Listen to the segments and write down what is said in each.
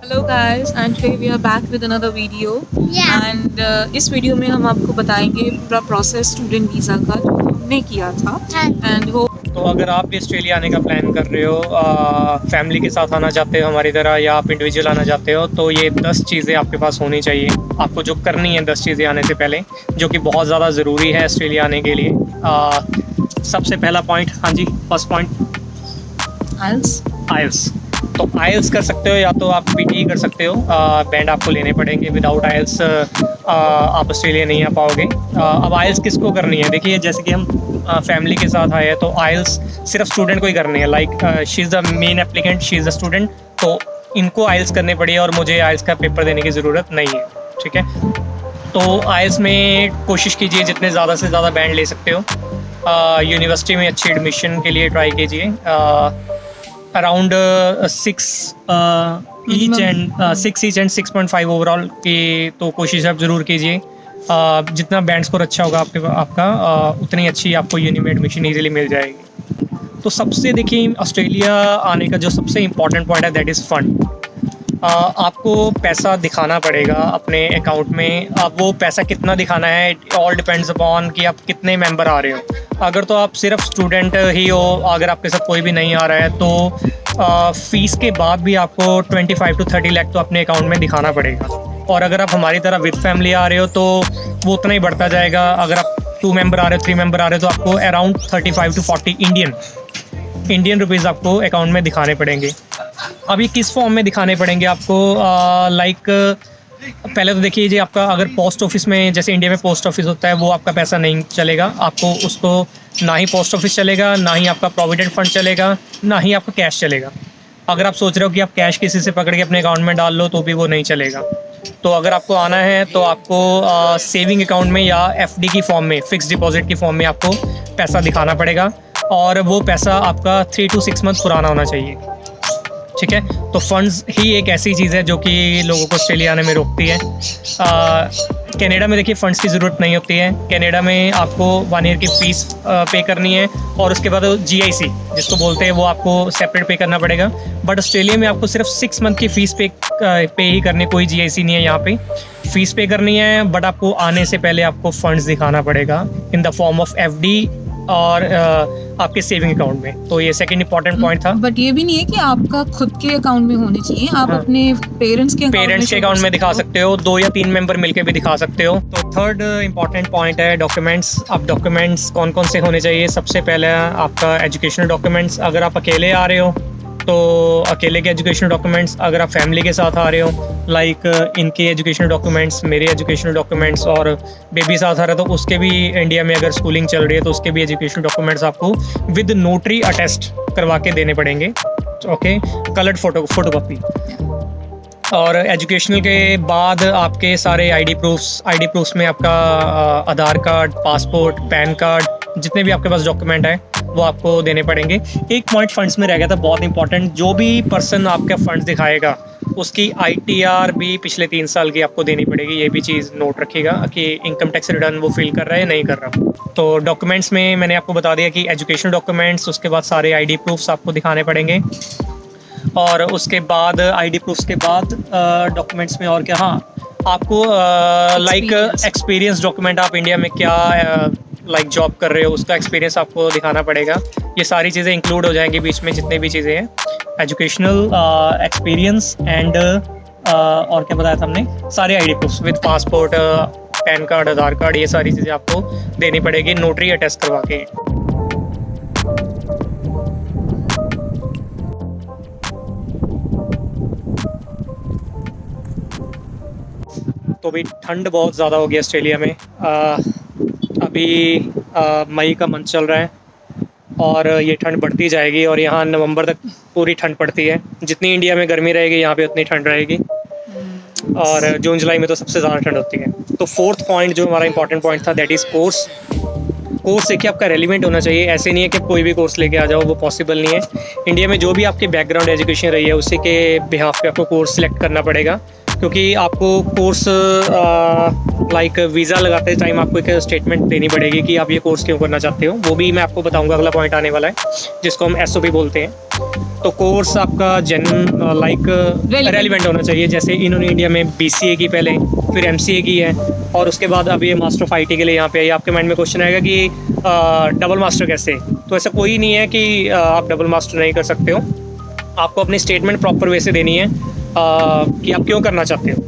Hello guys and today we are back with another video and इस video में हम आपको बताएंगे पूरा प्रोसेस स्टूडेंट वीज़ा का जो हमने किया था एंड वो तो अगर आप भी ऑस्ट्रेलिया आने का प्लान कर रहे हो, फैमिली के साथ आना चाहते हो हमारी तरह, या आप इंडिविजुअल आना चाहते हो, तो ये 10 चीज़ें आपके पास होनी चाहिए। आपको जो करनी है 10 चीज़ें आने से पहले, जो कि बहुत ज़्यादा ज़रूरी है ऑस्ट्रेलिया आने के लिए। सबसे पहला पॉइंट, हाँ जी, फर्स्ट पॉइंट आइल्स। तो आइल्स कर सकते हो या तो आप पीटी कर सकते हो। बैंड आपको लेने पड़ेंगे। विदाउट आइल्स आप ऑस्ट्रेलिया नहीं आ पाओगे। अब आइल्स किसको करनी है? देखिए, जैसे कि हम फैमिली के साथ आए हैं तो आइल्स सिर्फ स्टूडेंट को ही करनी है। Like she is the main applicant, she is the student, तो इनको आइल्स करनी पड़ी और मुझे आइल्स का पेपर देने की ज़रूरत नहीं है। ठीक है, तो आइल्स में कोशिश कीजिए जितने ज़्यादा से ज़्यादा बैंड ले सकते हो। यूनिवर्सिटी में अच्छी एडमिशन के लिए ट्राई कीजिए। अराउंड 6 ईच एंड 6.5 ओवरऑल की तो कोशिश आप ज़रूर कीजिए। जितना बैंड स्कोर अच्छा होगा आपका उतनी अच्छी आपको यूनी में एडमिशन ईजिली मिल जाएगी। तो सबसे देखिए, ऑस्ट्रेलिया आने का जो सबसे इम्पॉर्टेंट पॉइंट है दैट इज़ फ़ंड। आपको पैसा दिखाना पड़ेगा अपने अकाउंट में। अब वो पैसा कितना दिखाना है, इट ऑल डिपेंड्स अपॉन कि आप कितने मेंबर आ रहे हो। अगर तो आप सिर्फ स्टूडेंट ही हो, अगर आपके साथ कोई भी नहीं आ रहा है, तो फ़ीस के बाद भी आपको 25 to 30 लाख तो अपने अकाउंट में दिखाना पड़ेगा। और अगर आप हमारी तरह विद फैमिली आ रहे हो तो वो उतना ही बढ़ता जाएगा। अगर आप 2 मेंबर आ रहे हो, 3 मेंबर आ रहे हो, तो आपको अराउंड 35 to 40 इंडियन रुपीज़ आपको अकाउंट में दिखाने पड़ेंगे। अभी किस फॉर्म में दिखाने पड़ेंगे आपको? पहले तो देखिए जी, आपका अगर पोस्ट ऑफिस में, जैसे इंडिया में पोस्ट ऑफिस होता है, वो आपका पैसा नहीं चलेगा। आपको उसको ना ही पोस्ट ऑफिस चलेगा, ना ही आपका प्रोविडेंट फंड चलेगा, ना ही आपका कैश चलेगा। अगर आप सोच रहे हो कि आप कैश किसी से पकड़ के अपने अकाउंट में डाल लो तो भी वो नहीं चलेगा। तो अगर आपको आना है तो आपको सेविंग अकाउंट में या एफडी की फॉर्म में, फिक्स डिपॉजिट की फॉर्म में आपको पैसा दिखाना पड़ेगा, और वो पैसा आपका 3 to 6 मंथ पुराना होना चाहिए। ठीक है, तो फंड्स ही एक ऐसी चीज़ है जो कि लोगों को ऑस्ट्रेलिया आने में रोकती है। कनाडा में देखिए फ़ंड्स की ज़रूरत नहीं होती है। कनाडा में आपको 1 ईयर की फ़ीस पे करनी है, और उसके बाद GIC जिसको बोलते हैं वो आपको सेपरेट पे करना पड़ेगा। बट ऑस्ट्रेलिया में आपको सिर्फ 6 मंथ की फ़ीस पे ही करनी, कोई GIC नहीं है यहाँ पे। फ़ीस पे करनी है, बट आपको आने से पहले आपको फ़ंड्स दिखाना पड़ेगा in the form of FD और आपके सेविंग अकाउंट में। तो ये सेकंड इंपॉर्टेंट पॉइंट था। बट ये भी नहीं है कि आपका खुद के अकाउंट में होने चाहिए, आप अपने पेरेंट्स के अकाउंट में दिखा सकते हो। 2 या 3 मेंबर मिलके भी दिखा सकते हो। तो थर्ड इंपॉर्टेंट पॉइंट है डॉक्यूमेंट्स। अब डॉक्यूमेंट्स कौन कौन से होने चाहिए? सबसे पहले आपका एजुकेशनल डॉक्यूमेंट्स। अगर आप अकेले आ रहे हो तो अकेले के एजुकेशनल डॉक्यूमेंट्स। अगर आप फैमिली के साथ आ रहे हो, लाइक इनके एजुकेशनल डॉक्यूमेंट्स, मेरे एजुकेशनल डॉक्यूमेंट्स, और बेबी साथ आ रहा है तो उसके भी, इंडिया में अगर स्कूलिंग चल रही है तो उसके भी एजुकेशनल डॉक्यूमेंट्स आपको विद नोटरी अटेस्ट करवा के देने पड़ेंगे। Okay, coloured photocopy. और एजुकेशनल के बाद आपके सारे आईडी प्रूफ्स में आपका आधार कार्ड, पासपोर्ट, पैन कार्ड, जितने भी आपके पास डॉक्यूमेंट है वो आपको देने पड़ेंगे। एक पॉइंट फंड्स में रह गया था बहुत इंपॉर्टेंट। जो भी पर्सन आपका फंड्स दिखाएगा उसकी ITR भी पिछले 3 साल की आपको देनी पड़ेगी। ये भी चीज़ नोट रखिएगा कि इनकम टैक्स रिटर्न वो फिल कर रहा है या नहीं कर रहा। तो डॉक्यूमेंट्स में मैंने आपको बता दिया कि एजुकेशनल डॉक्यूमेंट्स, उसके बाद सारे ID प्रूफ्स आपको दिखाने पड़ेंगे, और उसके बाद ID प्रूफ्स के बाद डॉक्यूमेंट्स में और क्या, हाँ, आपको लाइक एक्सपीरियंस डॉक्यूमेंट, आप इंडिया में क्या लाइक जॉब कर रहे हो उसका एक्सपीरियंस आपको दिखाना पड़ेगा, ये सारी चीज़ें इंक्लूड हो जाएंगी बीच में, जितने भी चीज़ें हैं, एजुकेशनल एक्सपीरियंस एंड और क्या बताया था हमने, सारे ID proof with passport, pan card, Aadhaar card, ये सारी चीज़ें आपको देनी पड़ेगी नोटरी अटेस्ट करवा के। तो अभी ठंड बहुत ज़्यादा हो गई ऑस्ट्रेलिया में। अभी मई का मंथ चल रहा है और ये ठंड बढ़ती जाएगी और यहाँ नवंबर तक पूरी ठंड पड़ती है। जितनी इंडिया में गर्मी रहेगी यहाँ पे उतनी ठंड रहेगी और जून जुलाई में तो सबसे ज़्यादा ठंड होती है। तो फोर्थ पॉइंट जो हमारा इंपॉर्टेंट पॉइंट था, दैट इज़ कोर्स। कोर्स देखिए आपका रेलिवेंट होना चाहिए। ऐसे नहीं है कि कोई भी कोर्स लेके आ जाओ, वो पॉसिबल नहीं है। इंडिया में जो भी आपकी बैकग्राउंड एजुकेशन रही है उसी के बिहाफ पे आपको कोर्स सिलेक्ट करना पड़ेगा, क्योंकि आपको कोर्स लाइक वीज़ा लगाते टाइम आपको एक स्टेटमेंट देनी पड़ेगी कि आप ये कोर्स क्यों करना चाहते हो। वो भी मैं आपको बताऊंगा, अगला पॉइंट आने वाला है जिसको हम SOP बोलते हैं। तो कोर्स आपका लाइक रेलिवेंट होना चाहिए। जैसे इन्होंने इंडिया में BCA की पहले, फिर MCA की है और उसके बाद अब ये मास्टर ऑफ IT के लिए यहाँ पे आई। आपके माइंड में क्वेश्चन आएगा कि डबल मास्टर कैसे? तो ऐसा कोई नहीं है कि आप डबल मास्टर नहीं कर सकते हो। आपको अपनी स्टेटमेंट प्रॉपर वे से देनी है कि आप क्यों करना चाहते हो,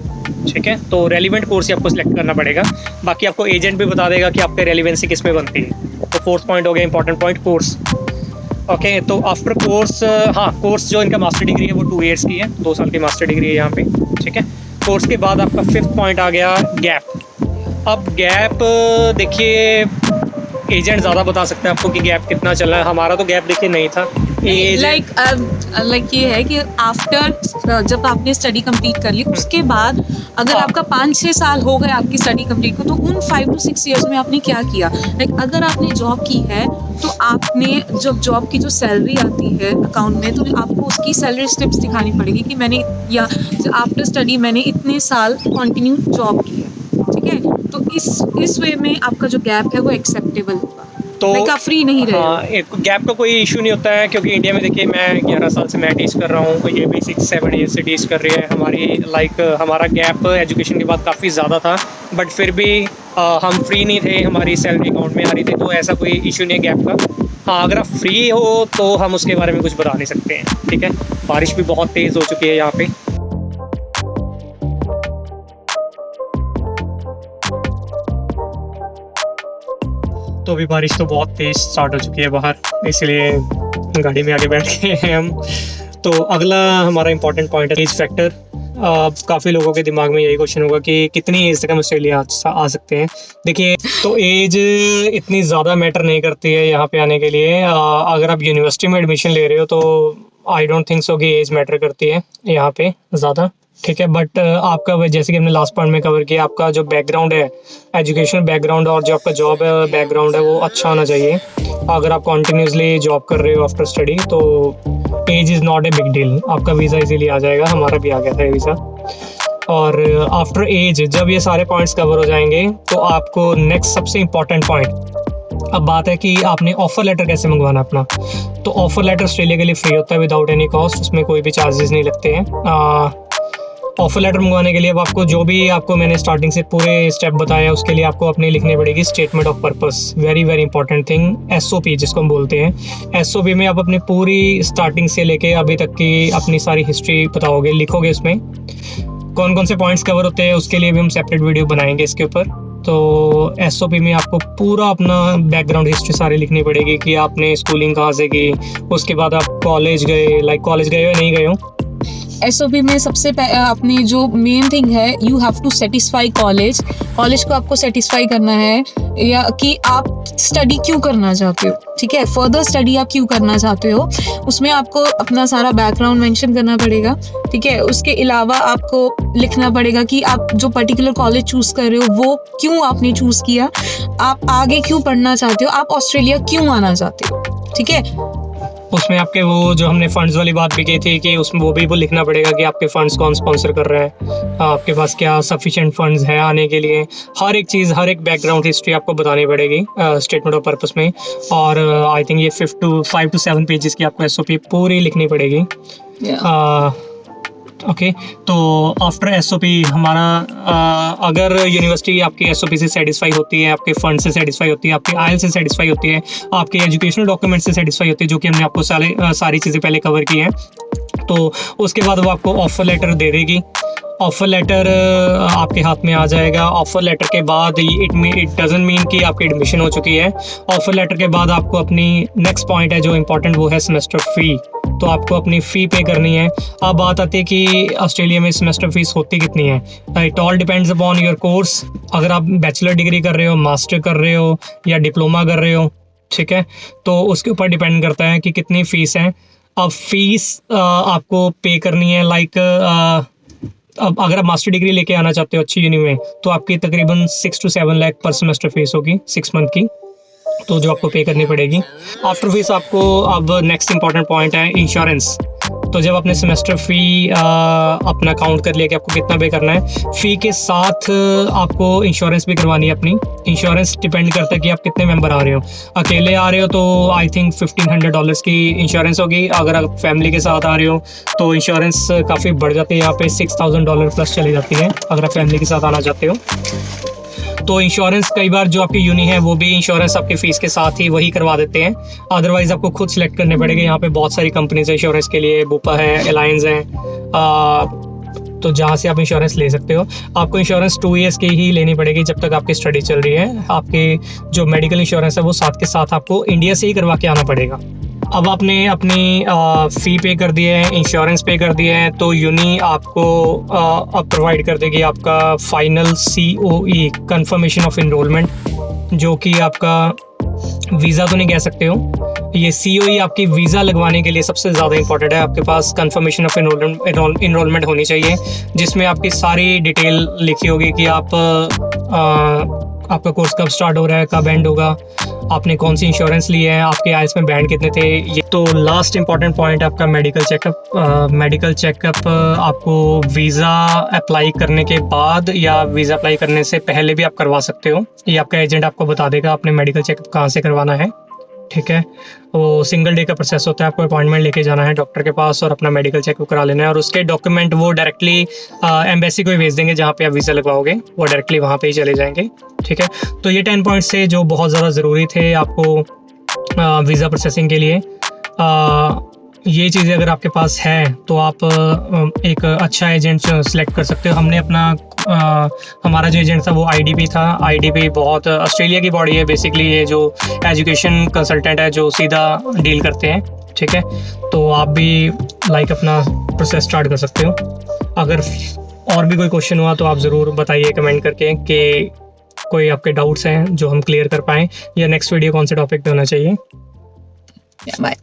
ठीक है। तो रेलिवेंट कोर्स ही आपको सिलेक्ट करना पड़ेगा। बाकी आपको एजेंट भी बता देगा कि आपके रेलिवेंसी किस में बनती है। तो फोर्थ पॉइंट हो गया इंपॉर्टेंट पॉइंट, कोर्स। ओके, तो आफ्टर कोर्स, हाँ, कोर्स जो इनका मास्टर डिग्री है वो 2 ईयर्स की है, 2 साल की मास्टर डिग्री है यहाँ पे, ठीक है। कोर्स के बाद आपका फिफ्थ पॉइंट आ गया गैप। अब गैप देखिए एजेंट ज़्यादा बता सकते हैं आपको कि गैप कितना चल रहा है। हमारा तो गैप देखिए नहीं था। लाइक ये है कि आफ्टर जब आपने स्टडी कंप्लीट कर ली उसके बाद अगर आपका 5-6 साल हो गए आपकी स्टडी कंप्लीट को, तो उन 5 to 6 ईयर्स में आपने क्या किया। लाइक अगर आपने जॉब की है तो आपने जब जॉब की जो सैलरी आती है अकाउंट में, तो आपको उसकी सैलरी स्लिप्स दिखानी पड़ेगी कि मैंने या आफ्टर स्टडी मैंने इतने साल कंटिन्यू जॉब की है, ठीक है। तो इस वे में आपका जो गैप है वो एक्सेप्टेबल होगा। तो आप फ्री नहीं रहे। हाँ, एक गैप का कोई इशू नहीं होता है, क्योंकि इंडिया में देखिए मैं 11 साल से मैं टीच कर रहा हूँ, ये भी 6-7 ईयर से टीच कर रही है। हमारा गैप एजुकेशन के बाद काफ़ी ज़्यादा था, बट फिर भी हम फ्री नहीं थे, हमारी सैलरी अकाउंट में आ रही थी, तो ऐसा कोई इशू नहीं है गैप का। हाँ, अगर आप फ्री हो तो हम उसके बारे में कुछ बता नहीं सकते हैं, ठीक है। बारिश भी बहुत तेज़ हो चुकी है यहाँ पे। तो अभी बारिश तो बहुत तेज़ स्टार्ट हो चुकी है बाहर, इसलिए गाड़ी में आगे बैठ गए हैं हम। तो अगला हमारा इंपॉर्टेंट पॉइंट है एज फैक्टर। काफ़ी लोगों के दिमाग में यही क्वेश्चन होगा कि कितनी एज तक हम ऑस्ट्रेलिया आ सकते हैं। देखिए, तो एज इतनी ज़्यादा मैटर नहीं करती है यहाँ पे आने के लिए। अगर आप यूनिवर्सिटी में एडमिशन ले रहे हो तो आई डोंट थिंक सो कि एज मैटर करती है यहाँ पे ज़्यादा, ठीक है। बट आपका जैसे कि हमने लास्ट पॉइंट में कवर किया, आपका जो बैकग्राउंड है, एजुकेशनल बैकग्राउंड और जो आपका जॉब बैकग्राउंड है वो अच्छा होना चाहिए। अगर आप कॉन्टीन्यूसली जॉब कर रहे हो आफ्टर स्टडी तो age is not a big deal, आपका वीज़ा इजीली आ जाएगा। हमारा भी आ गया था वीज़ा। और आफ्टर एज जब ये सारे पॉइंट्स कवर हो जाएंगे तो आपको नेक्स्ट सबसे इम्पॉर्टेंट पॉइंट, अब बात है कि आपने ऑफ़र लेटर कैसे मंगवाना अपना। तो ऑफ़र लेटर ऑस्ट्रेलिया के लिए फ्री होता है विदाउट एनी कॉस्ट, उसमें कोई भी चार्जेस नहीं लगते हैं। ऑफ़र लेटर मंगवाने के लिए अब आपको जो भी आपको मैंने स्टार्टिंग से पूरे स्टेप बताया उसके लिए आपको अपनी लिखनी पड़ेगी statement of purpose. Very very important thing, SOP जिसको हम बोलते हैं। SOP में आप अपनी पूरी स्टार्टिंग से लेके अभी तक की अपनी सारी हिस्ट्री बताओगे, लिखोगे। उसमें कौन कौन से पॉइंट्स कवर होते हैं उसके लिए भी हम सेपरेट वीडियो बनाएंगे इसके ऊपर। तो SOP में आपको पूरा अपना बैकग्राउंड हिस्ट्री सारी लिखनी पड़ेगी कि आपने स्कूलिंग कहाँ से की, उसके बाद आप कॉलेज गए, कॉलेज गए हो नहीं गए हो। SOP में सबसे अपनी जो मेन थिंग है, you have to satisfy college को आपको सेटिस्फाई करना है, या कि आप स्टडी क्यों करना चाहते हो, ठीक है। फर्दर स्टडी आप क्यों करना चाहते हो, उसमें आपको अपना सारा बैकग्राउंड मेंशन करना पड़ेगा, ठीक है। उसके अलावा आपको लिखना पड़ेगा कि आप जो पर्टिकुलर कॉलेज चूज़ कर रहे हो वो क्यों आपने चूज़ किया, आप आगे क्यों पढ़ना चाहते हो, आप ऑस्ट्रेलिया क्यों आना चाहते हो, ठीक है। उसमें आपके वो जो हमने फ़ंड्स वाली बात भी की थी कि उसमें वो भी लिखना पड़ेगा कि आपके फ़ंड्स कौन स्पॉन्सर कर रहा है, आपके पास क्या सफिशिएंट फंड्स है आने के लिए। हर एक चीज़, हर एक बैकग्राउंड हिस्ट्री आपको बतानी पड़ेगी स्टेटमेंट ऑफ पर्पस में। और आई थिंक ये 5 to 7 पेजेस की आपको SOP पूरी लिखनी पड़ेगी। ओके तो आफ्टर एसओपी हमारा अगर यूनिवर्सिटी आपकी एसओपी से सेटिस्फाई होती है, आपके फंड से सेटिस्फाई होती है, आपके आयल से सेटिस्फाई होती है, आपके एजुकेशनल डॉक्यूमेंट से सेटिस्फाई होती है, जो कि हमने आपको सारी चीज़ें पहले कवर की हैं, तो उसके बाद वो आपको ऑफ़र लेटर दे देगी। ऑफ़र लेटर आपके हाथ में आ जाएगा। ऑफ़र लेटर के बाद इट डजंट मीन कि आपकी एडमिशन हो चुकी है। ऑफ़र लेटर के बाद आपको अपनी नेक्स्ट पॉइंट है जो इम्पोर्टेंट, वो है सेमेस्टर फ़ी। तो आपको अपनी फ़ी पे करनी है। अब बात आती है कि ऑस्ट्रेलिया में सेमेस्टर फ़ीस होती कितनी है। It all depends upon your course. अगर आप बैचलर डिग्री कर रहे हो, मास्टर कर रहे हो या डिप्लोमा कर रहे हो, ठीक है, तो उसके ऊपर डिपेंड करता है कि कितनी फ़ीस है। अब फ़ीस आपको पे करनी है अब अगर आप मास्टर डिग्री लेके आना चाहते हो अच्छी यूनि में, तो आपकी तकरीबन 6 to 7 लाख पर सेमेस्टर फीस होगी 6 मंथ की, तो जो आपको पे करनी पड़ेगी। आफ्टर फीस आपको अब नेक्स्ट इंपॉर्टेंट पॉइंट है इंश्योरेंस। तो जब आपने सेमेस्टर फ़ी अपना काउंट कर लिया कि आपको कितना पे करना है, फ़ी के साथ आपको इंश्योरेंस भी करवानी है अपनी। इंश्योरेंस डिपेंड करता है कि आप कितने मेंबर आ रहे हो। अकेले आ रहे हो तो आई थिंक $1,500 की इंश्योरेंस होगी। अगर आप फैमिली के साथ आ रहे हो तो इंश्योरेंस काफ़ी बढ़ जाती है, यहाँ पे $6,000 प्लस चली जाती है अगर आप फैमिली के साथ आना चाहते हो। तो इंश्योरेंस कई बार जो आपकी यूनि है वो भी इंश्योरेंस आपकी फ़ीस के साथ ही वही करवा देते हैं, अदरवाइज़ आपको खुद सेलेक्ट करने पड़ेंगे। यहाँ पे बहुत सारी कंपनीज है इंश्योरेंस के लिए, बुपा है, अलायंस है, तो जहाँ से आप इंश्योरेंस ले सकते हो। आपको इंश्योरेंस 2 ईयर्स की ही लेनी पड़ेगी जब तक आपकी स्टडी चल रही है। आपके जो मेडिकल इंश्योरेंस है वो साथ के साथ आपको इंडिया से ही करवा के आना पड़ेगा। अब आपने अपनी फ़ी पे कर दी है, इंश्योरेंस पे कर दिया है, तो यूनी आपको अब प्रोवाइड कर देगी आपका final COE, confirmation of enrolment, जो कि आपका वीज़ा तो नहीं कह सकते हो, ये COE आपकी वीज़ा लगवाने के लिए सबसे ज़्यादा इंपॉर्टेंट है। आपके पास कंफर्मेशन ऑफ इनरोलमेंट होनी चाहिए, जिसमें आपकी सारी डिटेल लिखी होगी कि आपका कोर्स कब स्टार्ट हो रहा है, कब एंड होगा, आपने कौन सी इंश्योरेंस ली है, आपके आइल्स में बैंड कितने थे। ये तो लास्ट इंपॉर्टेंट पॉइंट आपका मेडिकल चेकअप। मेडिकल चेकअप आपको वीज़ा अप्लाई करने के बाद या वीज़ा अप्लाई करने से पहले भी आप करवा सकते हो। ये आपका एजेंट आपको बता देगा आपने मेडिकल चेकअप कहाँ से करवाना है, ठीक है। वो सिंगल डे का प्रोसेस होता है, आपको अपॉइंटमेंट लेके जाना है डॉक्टर के पास और अपना मेडिकल चेकअप करा लेना है, और उसके डॉक्यूमेंट वो डायरेक्टली एम्बेसी को ही भेज देंगे जहाँ पे आप वीज़ा लगवाओगे, वो डायरेक्टली वहाँ पे ही चले जाएंगे, ठीक है। तो ये 10 पॉइंट्स थे जो बहुत ज़्यादा ज़रूरी थे आपको वीज़ा प्रोसेसिंग के लिए। ये चीज़ें अगर आपके पास है तो आप एक अच्छा एजेंट सेलेक्ट कर सकते हो। हमने हमारा जो एजेंट था वो IDP था। IDP बहुत ऑस्ट्रेलिया की बॉडी है बेसिकली, ये जो एजुकेशन कंसल्टेंट है जो सीधा डील करते हैं, ठीक है। तो आप भी अपना प्रोसेस स्टार्ट कर सकते हो। अगर और भी कोई क्वेश्चन हुआ तो आप ज़रूर बताइए कमेंट करके कि कोई आपके डाउट्स हैं जो हम क्लियर कर पाएँ, या नेक्स्ट वीडियो कौन से टॉपिक पे होना चाहिए। बाय।